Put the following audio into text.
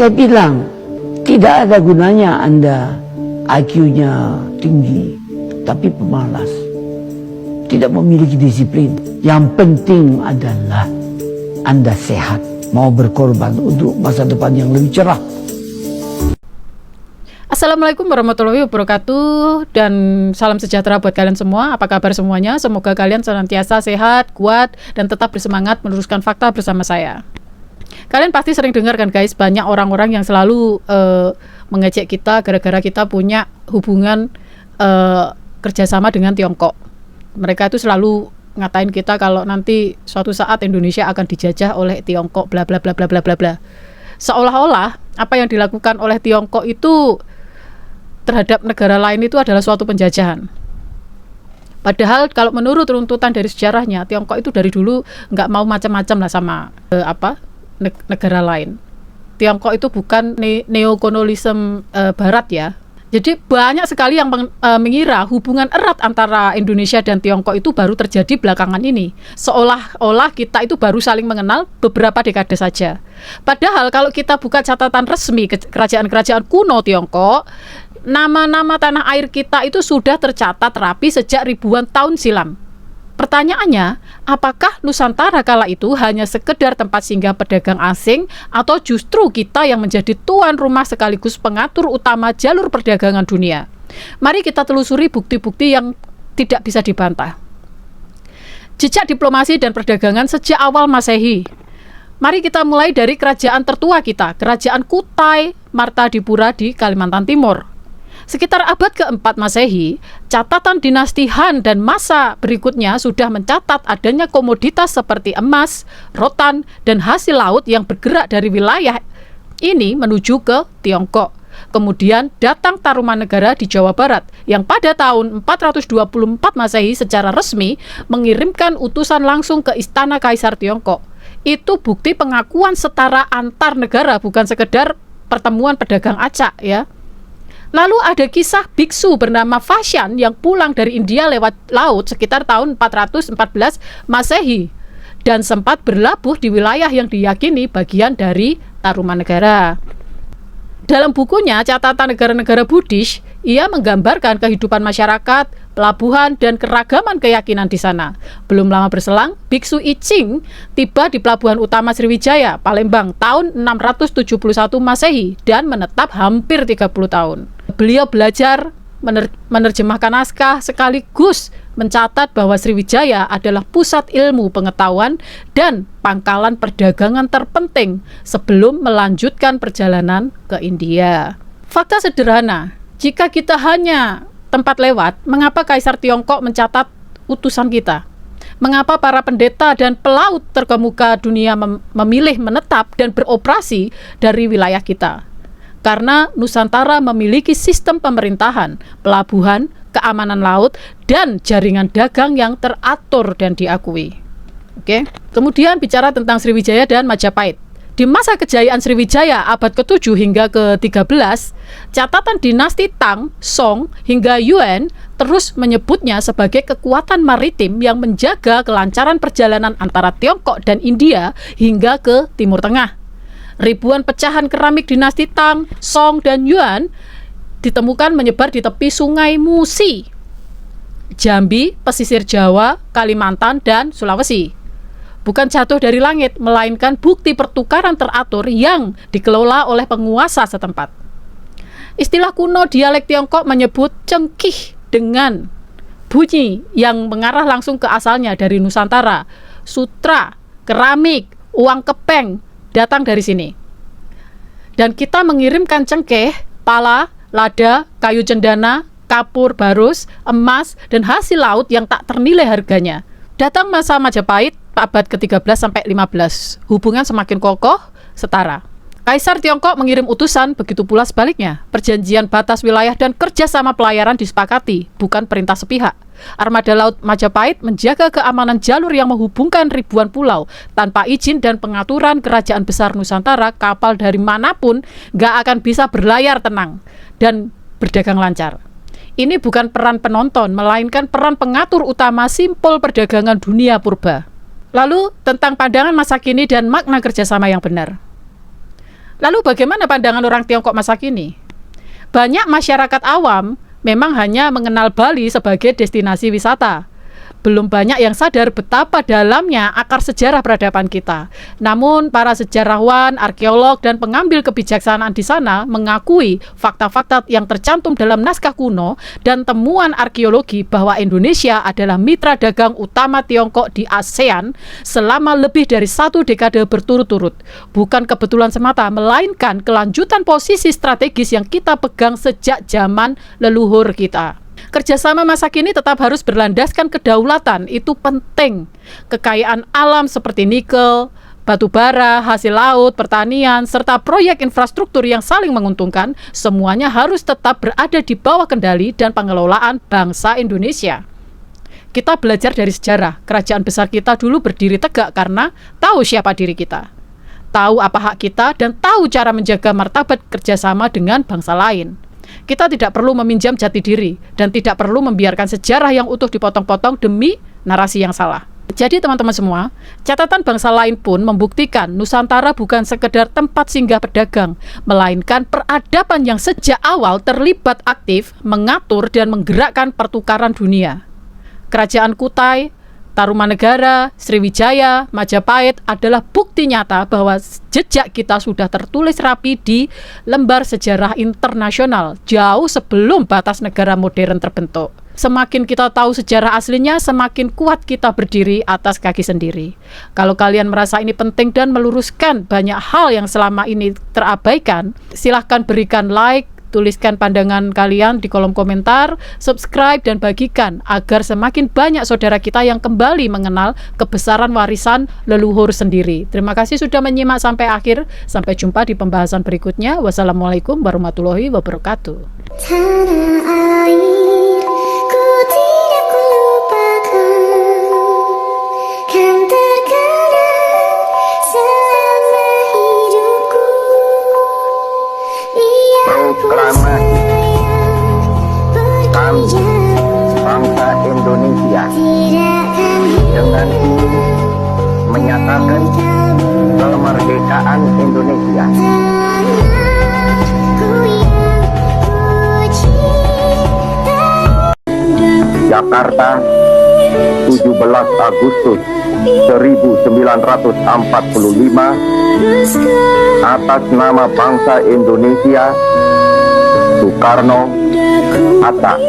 Saya bilang, tidak ada gunanya Anda IQ-nya tinggi, tapi pemalas, tidak memiliki disiplin. Yang penting adalah Anda sehat, mau berkorban untuk masa depan yang lebih cerah. Assalamualaikum warahmatullahi wabarakatuh, dan salam sejahtera buat kalian semua. Apa kabar semuanya? Semoga kalian senantiasa sehat, kuat, dan tetap bersemangat meneruskan fakta bersama saya. Kalian pasti sering dengar kan guys, banyak orang-orang yang selalu mengejek kita gara-gara kita punya hubungan kerjasama dengan Tiongkok. Mereka itu selalu ngatain kita kalau nanti suatu saat Indonesia akan dijajah oleh Tiongkok, bla bla bla bla bla bla bla. Seolah-olah apa yang dilakukan oleh Tiongkok itu terhadap negara lain itu adalah suatu penjajahan. Padahal kalau menurut runtutan dari sejarahnya, Tiongkok itu dari dulu nggak mau macam-macam lah sama negara lain. Tiongkok itu bukan neokolonialisme barat ya. Jadi banyak sekali yang mengira hubungan erat antara Indonesia dan Tiongkok itu baru terjadi belakangan ini. Seolah-olah kita itu baru saling mengenal beberapa dekade saja. Padahal kalau kita buka catatan resmi kerajaan-kerajaan kuno Tiongkok, nama-nama tanah air kita itu sudah tercatat rapi sejak ribuan tahun silam. Pertanyaannya, apakah Nusantara kala itu hanya sekedar tempat singgah pedagang asing atau justru kita yang menjadi tuan rumah sekaligus pengatur utama jalur perdagangan dunia? Mari kita telusuri bukti-bukti yang tidak bisa dibantah. Jejak diplomasi dan perdagangan sejak awal Masehi. Mari kita mulai dari kerajaan tertua kita, Kerajaan Kutai Martadipura di Kalimantan Timur. Sekitar abad ke-4 Masehi, catatan dinasti Han dan masa berikutnya sudah mencatat adanya komoditas seperti emas, rotan, dan hasil laut yang bergerak dari wilayah ini menuju ke Tiongkok. Kemudian datang Tarumanegara di Jawa Barat yang pada tahun 424 Masehi secara resmi mengirimkan utusan langsung ke istana Kaisar Tiongkok. Itu bukti pengakuan setara antar negara, bukan sekedar pertemuan pedagang acak ya. Lalu ada kisah biksu bernama Fasyan yang pulang dari India lewat laut sekitar tahun 414 Masehi dan sempat berlabuh di wilayah yang diyakini bagian dari Tarumanegara. Dalam bukunya Catatan Negara-negara Buddhis, ia menggambarkan kehidupan masyarakat, pelabuhan, dan keragaman keyakinan di sana. Belum lama berselang, Biksu I Ching tiba di pelabuhan utama Sriwijaya, Palembang, tahun 671 Masehi dan menetap hampir 30 tahun. Beliau belajar menerjemahkan naskah sekaligus mencatat bahwa Sriwijaya adalah pusat ilmu pengetahuan dan pangkalan perdagangan terpenting sebelum melanjutkan perjalanan ke India. Fakta sederhana, jika kita hanya tempat lewat, mengapa Kaisar Tiongkok mencatat utusan kita? Mengapa para pendeta dan pelaut terkemuka dunia memilih menetap dan beroperasi dari wilayah kita? Karena Nusantara memiliki sistem pemerintahan, pelabuhan, keamanan laut, dan jaringan dagang yang teratur dan diakui. Oke. Kemudian bicara tentang Sriwijaya dan Majapahit. Di masa kejayaan Sriwijaya abad ke-7 hingga ke-13, catatan dinasti Tang, Song, hingga Yuan terus menyebutnya sebagai kekuatan maritim yang menjaga kelancaran perjalanan antara Tiongkok dan India hingga ke Timur Tengah. Ribuan pecahan keramik dinasti Tang, Song, dan Yuan ditemukan menyebar di tepi sungai Musi, Jambi, pesisir Jawa, Kalimantan, dan Sulawesi. Bukan jatuh dari langit, melainkan bukti pertukaran teratur yang dikelola oleh penguasa setempat. Istilah kuno dialek Tiongkok menyebut cengkih dengan bunyi yang mengarah langsung ke asalnya dari Nusantara. Sutra, keramik, uang kepeng datang dari sini. Dan kita mengirimkan cengkeh, pala, lada, kayu cendana, kapur barus, emas, dan hasil laut yang tak ternilai harganya. Datang masa Majapahit abad ke-13 sampai 15. Hubungan semakin kokoh, setara. Kaisar Tiongkok mengirim utusan, begitu pula sebaliknya. Perjanjian batas wilayah dan kerjasama pelayaran disepakati, bukan perintah sepihak. Armada Laut Majapahit menjaga keamanan jalur yang menghubungkan ribuan pulau. Tanpa izin dan pengaturan Kerajaan Besar Nusantara, kapal dari manapun gak akan bisa berlayar tenang dan berdagang lancar. Ini bukan peran penonton, melainkan peran pengatur utama simpul perdagangan dunia purba. Lalu, tentang pandangan masa kini dan makna kerjasama yang benar. Lalu bagaimana pandangan orang Tiongkok masa kini? Banyak masyarakat awam memang hanya mengenal Bali sebagai destinasi wisata. Belum banyak yang sadar betapa dalamnya akar sejarah peradaban kita. Namun para sejarawan, arkeolog, dan pengambil kebijaksanaan di sana mengakui fakta-fakta yang tercantum dalam naskah kuno dan temuan arkeologi bahwa Indonesia adalah mitra dagang utama Tiongkok di ASEAN selama lebih dari 1 dekade berturut-turut. Bukan kebetulan semata, melainkan kelanjutan posisi strategis yang kita pegang sejak zaman leluhur kita. Kerjasama masa kini tetap harus berlandaskan kedaulatan, itu penting. Kekayaan alam seperti nikel, batu bara, hasil laut, pertanian, serta proyek infrastruktur yang saling menguntungkan, semuanya harus tetap berada di bawah kendali dan pengelolaan bangsa Indonesia. Kita belajar dari sejarah, kerajaan besar kita dulu berdiri tegak karena tahu siapa diri kita, tahu apa hak kita, dan tahu cara menjaga martabat kerjasama dengan bangsa lain. Kita tidak perlu meminjam jati diri dan tidak perlu membiarkan sejarah yang utuh dipotong-potong demi narasi yang salah. Jadi teman-teman semua, catatan bangsa lain pun membuktikan Nusantara bukan sekedar tempat singgah pedagang, melainkan peradaban yang sejak awal terlibat aktif mengatur dan menggerakkan pertukaran dunia. Kerajaan Kutai, Tarumanegara, Sriwijaya, Majapahit adalah bukti nyata bahwa jejak kita sudah tertulis rapi di lembar sejarah internasional jauh sebelum batas negara modern terbentuk. Semakin kita tahu sejarah aslinya, semakin kuat kita berdiri atas kaki sendiri. Kalau kalian merasa ini penting dan meluruskan banyak hal yang selama ini terabaikan, silahkan berikan like, tuliskan pandangan kalian di kolom komentar, subscribe, dan bagikan agar semakin banyak saudara kita yang kembali mengenal kebesaran warisan leluhur sendiri. Terima kasih sudah menyimak sampai akhir. Sampai jumpa di pembahasan berikutnya. Wassalamualaikum warahmatullahi wabarakatuh. Tanah air, ku tidak lupakan, kan terkenang selama hidupku. Proklamasi bangsa Indonesia dengan ini menyatakan kemerdekaan Indonesia. Jakarta, 17 Agustus 1945, atas nama bangsa Indonesia, Soekarno, Hatta.